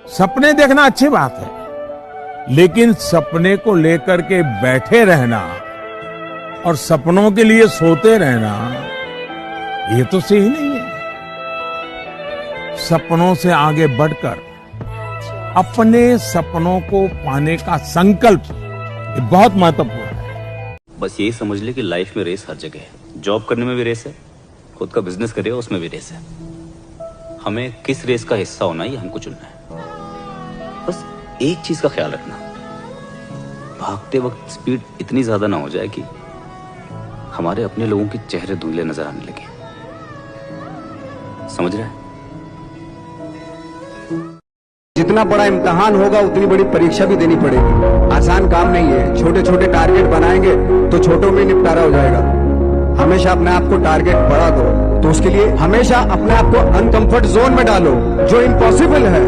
सपने देखना अच्छी बात है, लेकिन सपने को लेकर के बैठे रहना और सपनों के लिए सोते रहना, ये तो सही नहीं है। सपनों से आगे बढ़कर अपने सपनों को पाने का संकल्प, ये बहुत महत्वपूर्ण है। बस यही समझ ले कि लाइफ में रेस हर जगह है। जॉब करने में भी रेस है, खुद का बिजनेस करे उसमें भी रेस है। हमें किस रेस का हिस्सा होना है ये हमको चुनना है। बस एक चीज का ख्याल रखना, भागते वक्त स्पीड इतनी ज्यादा ना हो जाए कि हमारे अपने लोगों के चेहरे धुंधले नजर आने लगे। समझ रहे हैं? जितना बड़ा इम्तिहान होगा उतनी बड़ी परीक्षा भी देनी पड़ेगी। आसान काम नहीं है। छोटे छोटे टारगेट बनाएंगे तो छोटों में निपटारा हो जाएगा। हमेशा अपने आप को टारगेट बढ़ा दो, तो उसके लिए हमेशा अपने आप को अनकंफर्ट जोन में डालो। जो इम्पॉसिबल है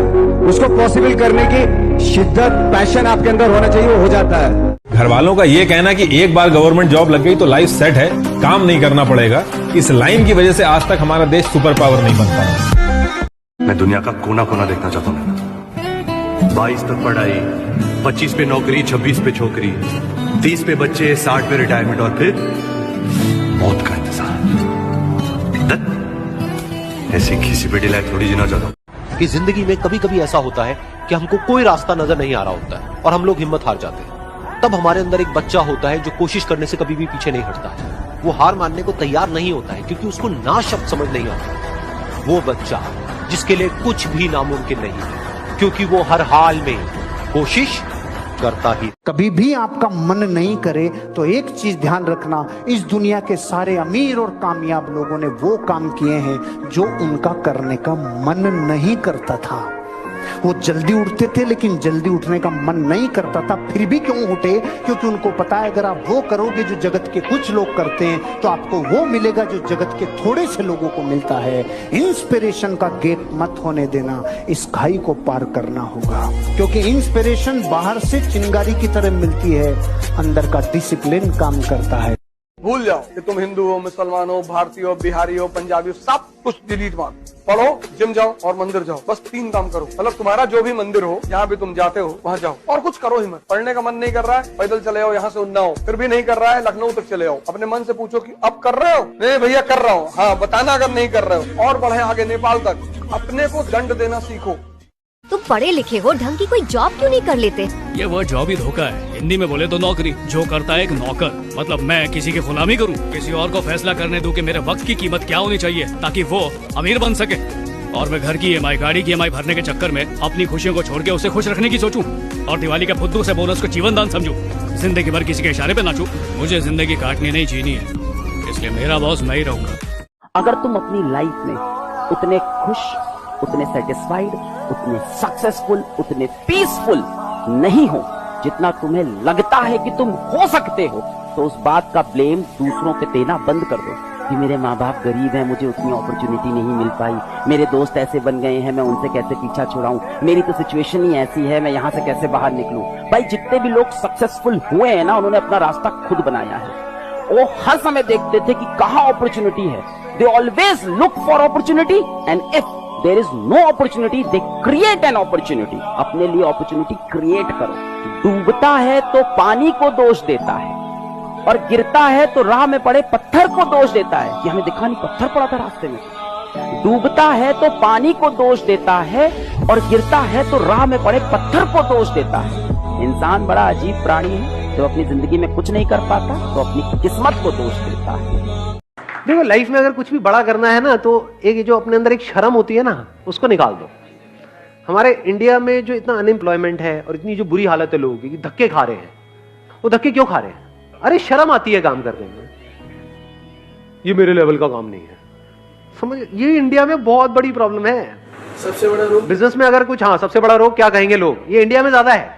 उसको पॉसिबल करने की शिद्दत, पैशन आपके अंदर होना चाहिए, वो हो जाता है। घर वालों का ये कहना कि एक बार गवर्नमेंट जॉब लग गई तो लाइफ सेट है, काम नहीं करना पड़ेगा, इस लाइन की वजह से आज तक हमारा देश सुपर पावर नहीं बन पाया। मैं दुनिया का कोना कोना देखना चाहता हूँ। 22 तक पढ़ाई, 25 पे नौकरी, 26 पे छोकरी, 30 पे बच्चे, 60 पे रिटायरमेंट और फिर मौत का इंतजार। ऐसी घिसी पिटी लाइफ थोड़ी जीना चाहता हूँ। कि जिंदगी में कभी कभी ऐसा होता है कि हमको कोई रास्ता नजर नहीं आ रहा होता है और हम लोग हिम्मत हार जाते हैं। तब हमारे अंदर एक बच्चा होता है जो कोशिश करने से कभी भी पीछे नहीं हटता है। वो हार मानने को तैयार नहीं होता है क्योंकि उसको ना शब्द समझ नहीं आता। वो बच्चा जिसके लिए कुछ भी नामुमकिन नहीं है, क्योंकि वो हर हाल में कोशिश करता ही। कभी भी आपका मन नहीं करे तो एक चीज ध्यान रखना, इस दुनिया के सारे अमीर और कामयाब लोगों ने वो काम किए हैं जो उनका करने का मन नहीं करता था। वो जल्दी उठते थे लेकिन जल्दी उठने का मन नहीं करता था, फिर भी क्यों उठे? क्योंकि उनको पता है अगर आप वो करोगे जो जगत के कुछ लोग करते हैं तो आपको वो मिलेगा जो जगत के थोड़े से लोगों को मिलता है। इंस्पिरेशन का गेट मत होने देना, इस खाई को पार करना होगा, क्योंकि इंस्पिरेशन बाहर से चिंगारी की तरह मिलती है, अंदर का डिसिप्लिन काम करता है। भूल जाओ कि तुम हिंदू हो, मुसलमान हो, भारतीय हो, बिहारी हो, पंजाबी हो, सब कुछ डिलीट मार। पढ़ो, जिम जाओ और मंदिर जाओ। बस 3 काम करो। मतलब तुम्हारा जो भी मंदिर हो, जहाँ भी तुम जाते हो वहाँ जाओ और कुछ करो ही मत। पढ़ने का मन नहीं कर रहा है, पैदल चले आओ यहाँ से उन्नाव। फिर भी नहीं कर रहा है, लखनऊ तक चले आओ। अपने मन से पूछो कि अब कर रहे हो? नहीं भैया कर रहा हूँ। हाँ बताना अगर नहीं कर रहे हो। और बढ़े आगे नेपाल तक। अपने को दंड देना सीखो। तुम पढ़े लिखे हो, ढंग की कोई जॉब क्यों नहीं कर लेते? ये वर्ड जॉब ही धोखा है। हिंदी में बोले तो नौकरी। जो करता है एक नौकर, मतलब मैं किसी की गुलामी करूं, किसी और को फैसला करने दूं कि मेरे वक्त की कीमत क्या होनी चाहिए ताकि वो अमीर बन सके। और मैं घर की ईएमआई, गाड़ी की ईएमआई भरने के चक्कर में अपनी खुशियों को छोड़ के उसे खुश रखने की सोचूं और दिवाली के फुद्दू से बोनस को जीवन दान समझूं। जिंदगी भर किसी के इशारे पे नाचूं। मुझे जिंदगी काटनी नहीं जीनी है, इसलिए मेरा बॉस मैं ही रहूंगा। अगर तुम अपनी लाइफ में उतने खुश, उतने सेटिस्फाइड, उतने सक्सेसफुल, उतने पीसफुल नहीं हो जितना तुम्हें लगता है कि तुम हो सकते हो, तो उस बात का ब्लेम दूसरों पे देना बंद कर दो कि मेरे माँ बाप गरीब हैं, मुझे उतनी अपॉर्चुनिटी नहीं मिल पाई, मेरे दोस्त ऐसे बन गए हैं, मैं उनसे कैसे पीछा छुड़ाऊं, मेरी तो सिचुएशन ही ऐसी है, मैं यहाँ से कैसे बाहर निकलूं। भाई जितने भी लोग सक्सेसफुल हुए हैं ना, उन्होंने अपना रास्ता खुद बनाया है। वो हर समय देखते थे कि कहाँ अपॉर्चुनिटी है। They always look for opportunity and if there is no opportunity they create an opportunity. अपने लिए अपॉर्चुनिटी क्रिएट करो। डूबता है तो पानी को दोष देता है और गिरता है तो राह में पड़े पत्थर को दोष देता है कि हमें दिखा नहीं पत्थर पड़ा था रास्ते में। डूबता है तो पानी को दोष देता है और गिरता है तो राह में पड़े पत्थर को दोष देता है। इंसान बड़ा अजीब प्राणी है, जो अपनी जिंदगी में कुछ नहीं कर पाता तो अपनी किस्मत को दोष देता है। देखो लाइफ में अगर कुछ भी बड़ा करना है ना, तो एक जो अपने अंदर एक शर्म होती है ना, उसको निकाल दो। हमारे इंडिया में जो इतना अनएम्प्लॉयमेंट है और इतनी जो बुरी हालत है लोगों की, धक्के खा रहे हैं। वो धक्के क्यों खा रहे हैं? अरे शर्म आती है काम करने में, ये मेरे लेवल का काम नहीं है। समझ, ये इंडिया में बहुत बड़ी प्रॉब्लम है। सबसे बड़ा रोग बिजनेस में अगर कुछ, हाँ सबसे बड़ा रोग क्या कहेंगे लोग, ये इंडिया में ज्यादा है।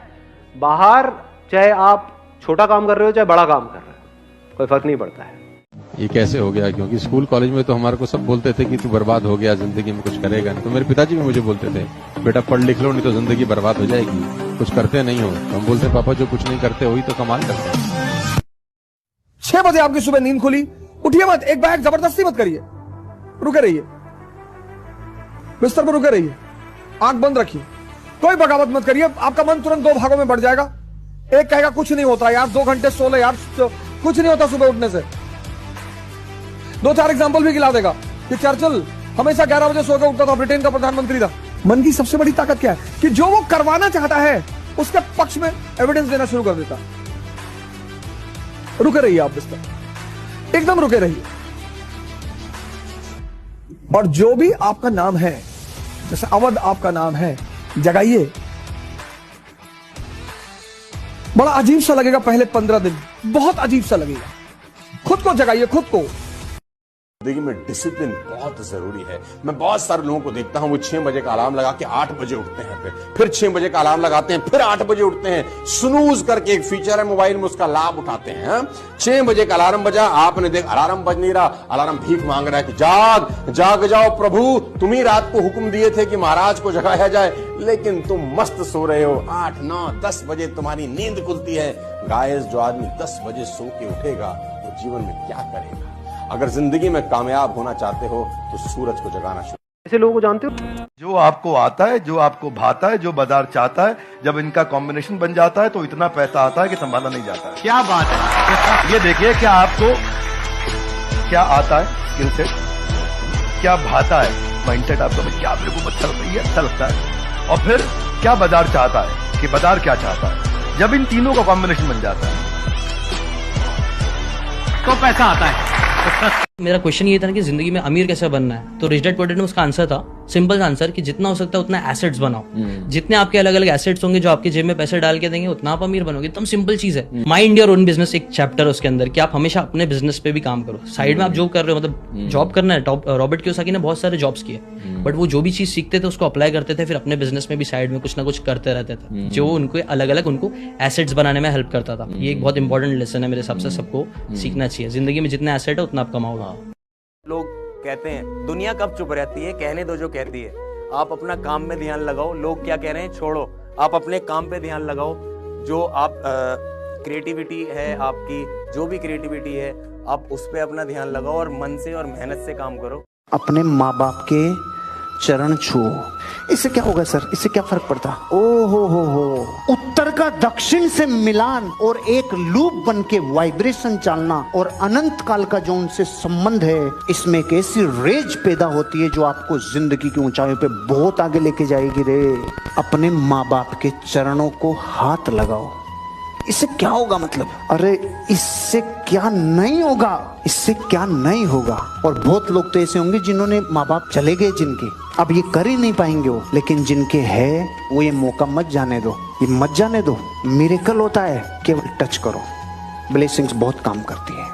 बाहर चाहे आप छोटा काम कर रहे हो चाहे बड़ा काम कर रहे हो, कोई फर्क नहीं पड़ता है। ये कैसे हो गया? क्योंकि स्कूल कॉलेज में तो हमारे को सब बोलते थे कि तू बर्बाद हो गया, जिंदगी में कुछ करेगा नहीं। तो मेरे पिताजी भी मुझे बोलते थे, बेटा पढ़ लिख लो नहीं तो जिंदगी बर्बाद हो जाएगी, कुछ करते नहीं हो। तो हम बोलते पापा जो कुछ नहीं करते वही तो कमाल करते हैं। 6 बजे आपकी सुबह नींद खुली, उठिए मत, एक बैग जबरदस्ती मत करिए, रुके रहिए, बिस्तर पर रुके रहिए, आंख बंद रखिए, कोई बगावत मत करिए, आपका मन तुरंत दो भागों में बढ़ जाएगा। एक कहेगा कुछ नहीं होता यार, 2 घंटे सो ले यार, कुछ नहीं होता सुबह उठने से। 2-4 एग्जांपल भी गिला देगा कि चर्चिल हमेशा 11 बजे सो के उठता था, ब्रिटेन का प्रधानमंत्री था। मन की सबसे बड़ी ताकत क्या है कि जो वो करवाना चाहता है उसके पक्ष में एविडेंस देना शुरू कर देता। रुके रहिए आप इस पर, एकदम रुके रहिए। और जो भी आपका नाम है, जैसे अवध आपका नाम है, जगाइए। बड़ा अजीब सा लगेगा पहले 15 दिन, बहुत अजीब सा लगेगा। खुद को जगाइए, खुद को। जिंदगी में डिसिप्लिन बहुत जरूरी है। मैं बहुत सारे लोगों को देखता हूं, वो 6 बजे का अलार्म लगा के 8 बजे उठते हैं, फिर 6 बजे का अलार्म लगाते हैं, फिर 8 बजे उठते हैं। स्नूज करके एक फीचर है मोबाइल में, उसका लाभ उठाते हैं। 6 बजे का अलार्म बजा, आपने देख अलार्म बज नहीं रहा, अलार्म भीख मांग रहा है कि जाग जाग जाओ प्रभु, तुम ही रात को हुक्म दिए थे कि महाराज को जगाया जाए, लेकिन तुम मस्त सो रहे हो। 8, 9, 10 बजे तुम्हारी नींद खुलती है। गाइस, जो आदमी 10 बजे सो के उठेगा वो जीवन में क्या करेगा? अगर जिंदगी में कामयाब होना चाहते हो तो सूरज को जगाना शुरू। ऐसे लोगों को जानते हो जो आपको आता है, जो आपको भाता है, जो बाजार चाहता है, जब इनका कॉम्बिनेशन बन जाता है तो इतना पैसा आता है कि संभाला नहीं जाता है। क्या बात है। ये देखिए, क्या आपको क्या आता है, स्किल सेट क्या भाता है, माइंडसेट आपका क्या मेरे को अच्छा लगता है, अच्छा लगता है, और फिर क्या बाजार चाहता है कि बाजार क्या चाहता है। जब इन तीनों का कॉम्बिनेशन बन जाता है तो पैसा आता है। मेरा क्वेश्चन ये था कि जिंदगी में अमीर कैसे बनना है, तो रिच डैड पुअर डैड में उसका आंसर था, सिंपल आंसर, कि जितना हो सकता है उतना एसेट्स बनाओ। जितने आपके अलग अलग एसेट्स होंगे जो आपकी जेब में पैसे डाल के देंगे, उतना आप अमीर बनोगे। एकदम सिंपल चीज है। माइंड योर ओन बिजनेस एक चैप्टर उसके अंदर, कि आप हमेशा अपने बिजनेस पे भी काम करो। साइड में आप जो कर रहे हो, मतलब जॉब करना है। रॉबर्ट कियोसाकी ने बहुत सारे जॉब्स किए, बट वो जो भी चीज सीखते थे उसको अप्लाई करते थे, फिर अपने बिजनेस में भी साइड में कुछ ना कुछ करते रहते थे, जो उनको अलग अलग उनको एसेट्स बनाने में हेल्प करता था। ये एक बहुत इंपॉर्टेंट लेसन है मेरे हिसाब से, सबको सीखना चाहिए। जिंदगी में जितना एसेट है उतना आप कमाओगे। लोग कहते हैं दुनिया कब चुप रहती है, कहने दो जो कहती है। आप अपना काम में ध्यान लगाओ, लोग क्या कह रहे हैं छोड़ो, आप अपने काम पे ध्यान लगाओ। जो आप क्रिएटिविटी है आपकी, जो भी क्रिएटिविटी है आप उस पे अपना ध्यान लगाओ और मन से और मेहनत से काम करो। अपने माँ बाप के चरण छुओ। इससे क्या होगा सर, इससे क्या फर्क पड़ता? ओ हो, उत्तर का दक्षिण से मिलान और एक लूप बन के वाइब्रेशन चालना, और अनंत काल का जो उनसे संबंध है, इसमें एक ऐसी रेज पैदा होती है जो आपको जिंदगी की ऊंचाइयों पे बहुत आगे लेके जाएगी रे। अपने माँ बाप के चरणों को हाथ लगाओ। इससे क्या होगा मतलब? अरे इससे क्या नहीं होगा, इससे क्या नहीं होगा। और बहुत लोग तो ऐसे होंगे जिन्होंने माँ बाप चले गए, जिनके अब ये कर ही नहीं पाएंगे वो, लेकिन जिनके है वो ये मौका मत जाने दो, ये मत जाने दो। मिरेकल होता है, केवल टच करो। ब्लेसिंग्स बहुत काम करती है।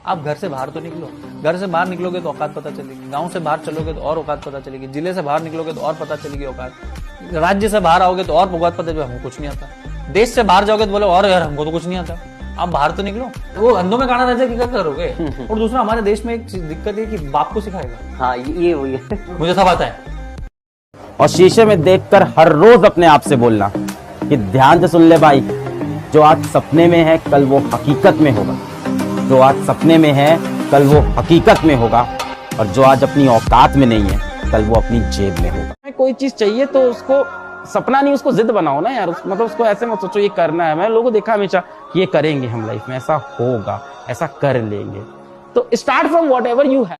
आप घर से बाहर तो निकलो, घर से बाहर निकलोगे तो औकात पता चलेगी, गांव से बाहर चलोगे तो और औकात पता चलेगी, जिले से बाहर निकलोगे तो और पता चलेगी औकात, राज्य से बाहर आओगे तो और औकात पता चलेगी, हमको कुछ नहीं आता। देश से बाहर जाओगे तो बोले और यार हमको तो कुछ नहीं आता। आप बाहर तो निकलो, वो अंधों में गाना रह जाए क्या करोगे। और दूसरा, हमारे देश में एक दिक्कत है कि बाप को सिखाएगा। हाँ, ये वही है। मुझे सब आता है। और शीशे में देखकर हर रोज अपने आप से बोलना कि ध्यान से सुन ले भाई, जो आज सपने में है कल वो हकीकत में होगा, जो आज सपने में है कल वो हकीकत में होगा, और जो आज अपनी औकात में नहीं है कल वो अपनी जेब में होगा। कोई चीज चाहिए तो उसको सपना नहीं, उसको जिद बनाओ ना यार। मतलब उसको ऐसे मत सोचो ये करना है। मैं लोगों को देखा हमेशा कि ये करेंगे हम लाइफ में, ऐसा होगा, ऐसा कर लेंगे। तो start from whatever you have.